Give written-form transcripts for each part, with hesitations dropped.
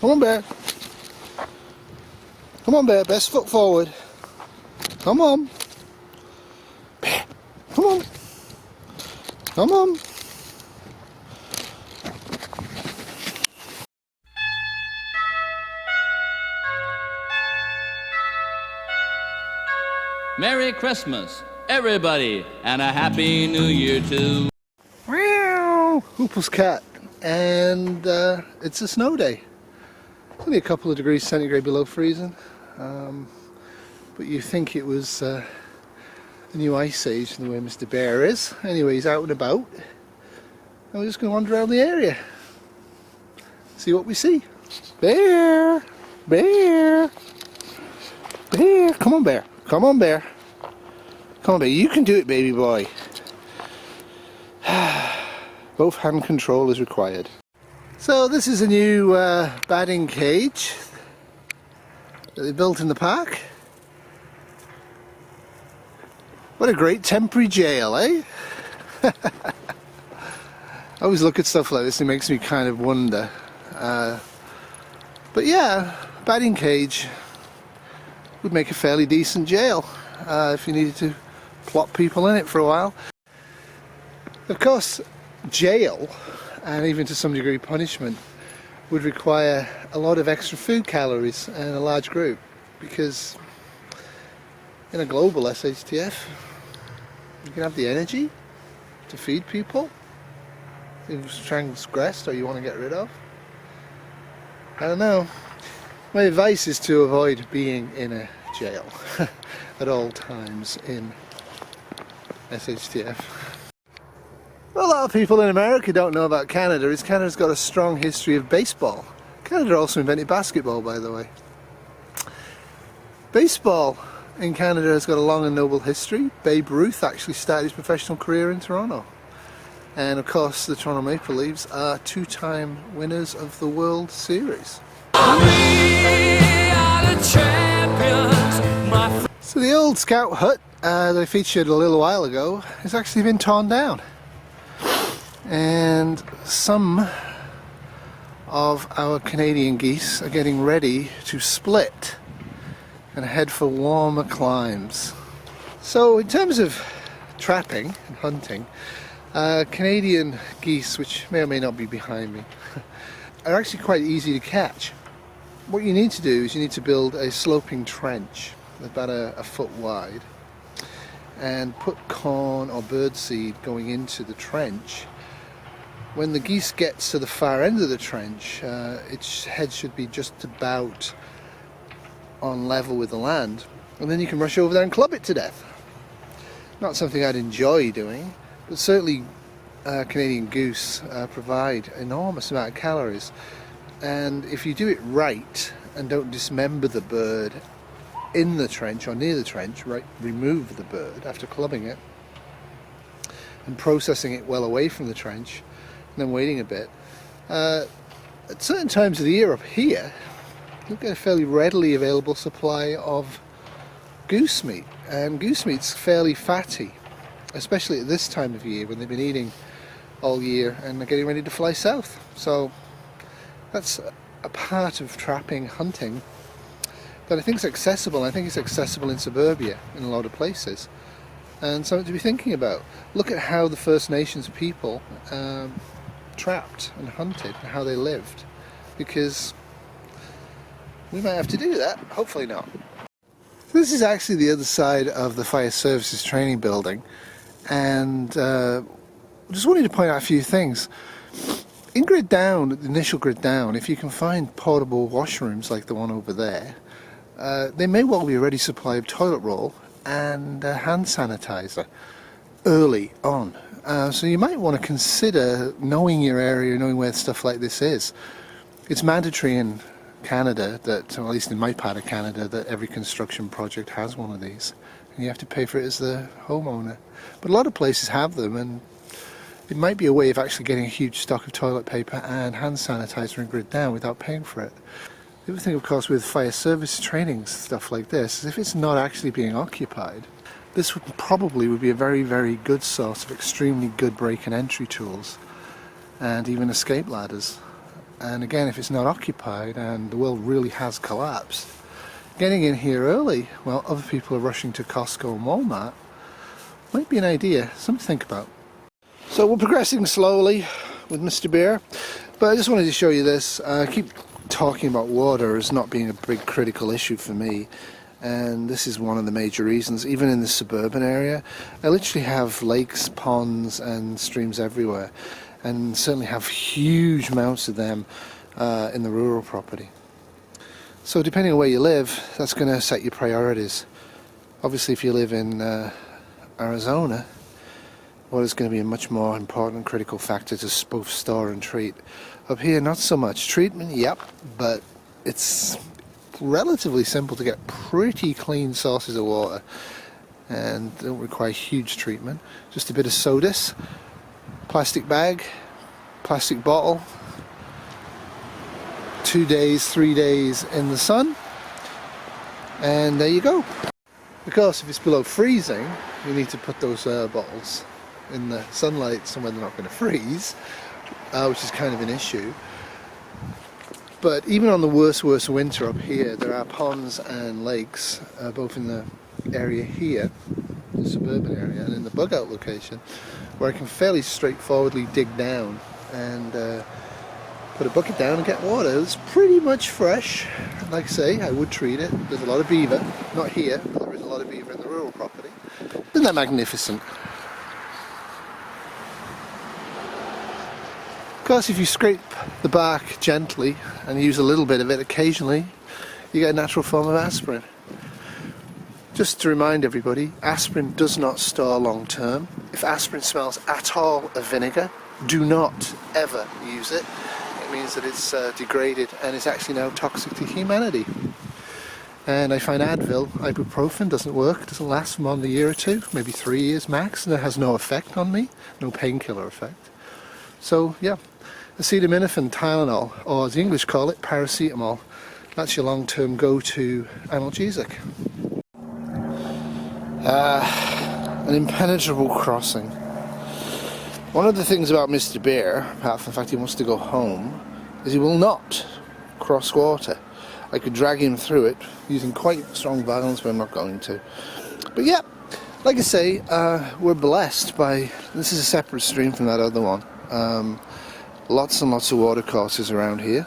Come on, Bear. Come on, Bear. Best foot forward. Come on. Bear. Come on. Come on. Merry Christmas, everybody, and a Happy New Year too. Meow. Hoople's cat, and it's a snow day. It's only a couple of degrees centigrade below freezing, but you think it was a new ice age in the way Mr Behr is. Anyway, he's out and about, and we're just going to wander around the area, see what we see. Bear, Bear, Bear, come on, Bear. Come on, Bear. Come on, Bear. You can do it, baby boy. Both hand control is required. So this is a new batting cage that they built in the park. What a great temporary jail, eh? I always look at stuff like this, it makes me kind of wonder. But yeah, batting cage would make a fairly decent jail if you needed to plot people in it for a while. Of course, jail, and even to some degree punishment, would require a lot of extra food calories and a large group, because in a global SHTF you can have the energy to feed people who've transgressed or you want to get rid of. I don't know. My advice is to avoid being in a jail at all times in SHTF. What a lot of people in America don't know about Canada is Canada's got a strong history of baseball. Canada also invented basketball, by the way. Baseball in Canada has got a long and noble history. Babe Ruth actually started his professional career in Toronto. And of course the Toronto Maple Leafs are two-time winners of the World Series. So the old scout hut they featured a little while ago has actually been torn down, and some of our Canadian geese are getting ready to split and head for warmer climes. So in terms of trapping and hunting, Canadian geese, which may or may not be behind me, are actually quite easy to catch. What you need to do is you need to build a sloping trench about a foot wide and put corn or birdseed going into the trench. When the geese gets to the far end of the trench, its head should be just about on level with the land, and then you can rush over there and club it to death. Not something I'd enjoy doing, but certainly Canadian goose provide enormous amount of calories. And if you do it right and don't dismember the bird in the trench or near the trench, right, remove the bird after clubbing it and processing it well away from the trench and then waiting a bit, at certain times of the year up here you'll get a fairly readily available supply of goose meat, and goose meat's fairly fatty, especially at this time of year when they've been eating all year and they're getting ready to fly south. So that's a part of trapping, hunting, that I think is accessible. I think it's accessible in suburbia in a lot of places, and something to be thinking about. Look at how the First Nations people trapped and hunted and how they lived, because we might have to do that, hopefully not. This is actually the other side of the Fire Services Training Building, and just wanted to point out a few things. In grid down, the initial grid down, if you can find portable washrooms like the one over there, they may well be a ready supply of toilet roll and hand sanitizer early on. So you might want to consider knowing your area, knowing where stuff like this is. It's mandatory in Canada that, or at least in my part of Canada, that every construction project has one of these, and you have to pay for it as the homeowner. But a lot of places have them, and it might be a way of actually getting a huge stock of toilet paper and hand sanitizer and grid down without paying for it. The other thing, of course, with fire service training, stuff like this, is if it's not actually being occupied, this would probably be a very, very good source of extremely good break and entry tools and even escape ladders. And again, if it's not occupied and the world really has collapsed, getting in here early while other people are rushing to Costco and Walmart might be an idea, something to think about. So we're progressing slowly with Mr Behr, but I just wanted to show you this. I keep talking about water as not being a big critical issue for me, and this is one of the major reasons. Even in the suburban area, I literally have lakes, ponds and streams everywhere, and certainly have huge amounts of them in the rural property. So depending on where you live, that's going to set your priorities. Obviously if you live in Arizona, water is going to be a much more important critical factor to both store and treat. Up here, not so much. Treatment, yep, but it's relatively simple to get pretty clean sources of water and don't require huge treatment. Just a bit of sodas, plastic bag, plastic bottle, 2 days, 3 days in the sun, and there you go. Of course, if it's below freezing, you need to put those bottles in the sunlight somewhere they're not going to freeze, which is kind of an issue. But even on the worst winter up here, there are ponds and lakes, both in the area here, the suburban area, and in the bug out location, where I can fairly straightforwardly dig down and put a bucket down and get water. It's pretty much fresh. Like I say, I would treat it. There's a lot of beaver, not here, but there is a lot of beaver in the rural property. Isn't that magnificent? Of course, if you scrape the bark gently and use a little bit of it occasionally, you get a natural form of aspirin. Just to remind everybody, aspirin does not store long term. If aspirin smells at all of vinegar, do not ever use it. It means that it's degraded and it's actually now toxic to humanity. And I find Advil, ibuprofen, doesn't work, doesn't last more than a year or two, maybe 3 years max, and it has no effect on me, no painkiller effect. So yeah, acetaminophen, Tylenol, or as the English call it, paracetamol, that's your long-term go-to analgesic. An impenetrable crossing. One of the things about Mr Behr, apart from the fact he wants to go home, is he will not cross water. I could drag him through it using quite strong violence, but I'm not going to. But yeah, like I say, we're blessed by, this is a separate stream from that other one. Lots and lots of water courses around here.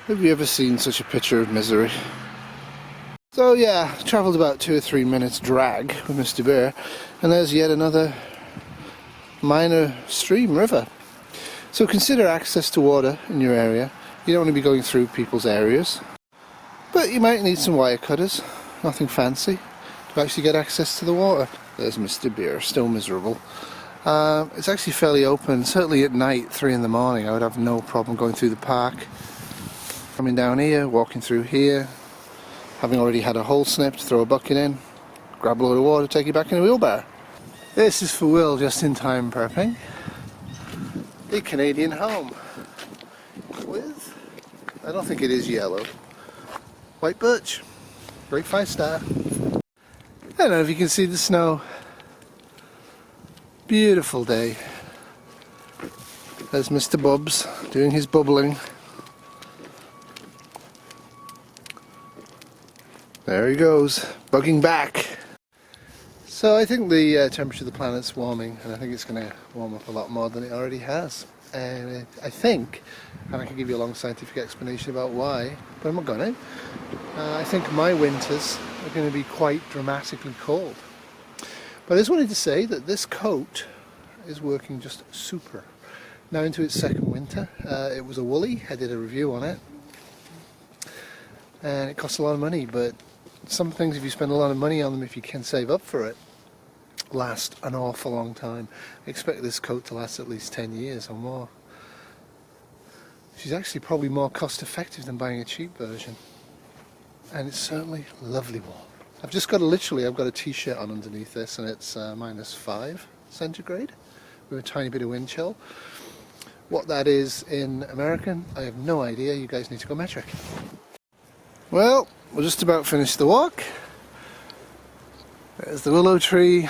Have you ever seen such a picture of misery? So yeah, travelled about 2 or 3 minutes drag with Mr Behr, and there's yet another minor stream, river. So consider access to water in your area. You don't want to be going through people's areas, but you might need some wire cutters, nothing fancy, to actually get access to the water. There's Mr Behr, still miserable. It's actually fairly open, certainly at night, 3 in the morning, I would have no problem going through the park, coming down here, walking through here, having already had a hole snipped, throw a bucket in, grab a load of water, take it back in a wheelbarrow. This is for Will, just in time prepping a Canadian home with, I don't think it is yellow, white birch, great 5-star. I don't know if you can see the snow. Beautiful day. There's Mr Bubs doing his bubbling. There he goes, bugging back. So I think the temperature of the planet's warming, and I think it's going to warm up a lot more than it already has. And I think, and I can give you a long scientific explanation about why, but I'm not going to. I think my winters are going to be quite dramatically cold. But I just wanted to say that this coat is working just super. Now into its second winter. It was a Wully, I did a review on it. And it costs a lot of money, but some things, if you spend a lot of money on them, if you can save up for it, last an awful long time. I expect this coat to last at least 10 years or more. She's actually probably more cost effective than buying a cheap version. And it's certainly lovely warm. I've just got I've got a t-shirt on underneath this, and it's -5 centigrade with a tiny bit of wind chill. What that is in American, I have no idea. You guys need to go metric. Well, we're just about finished the walk. There's the willow tree,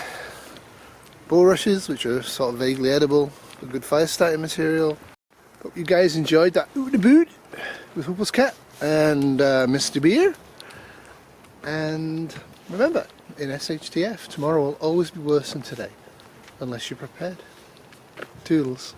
bulrushes, which are sort of vaguely edible, a good fire starting material. Hope you guys enjoyed that Aboot with Hoople's Cat and Mr Behr. And remember, in SHTF, tomorrow will always be worse than today, unless you're prepared. Toodles.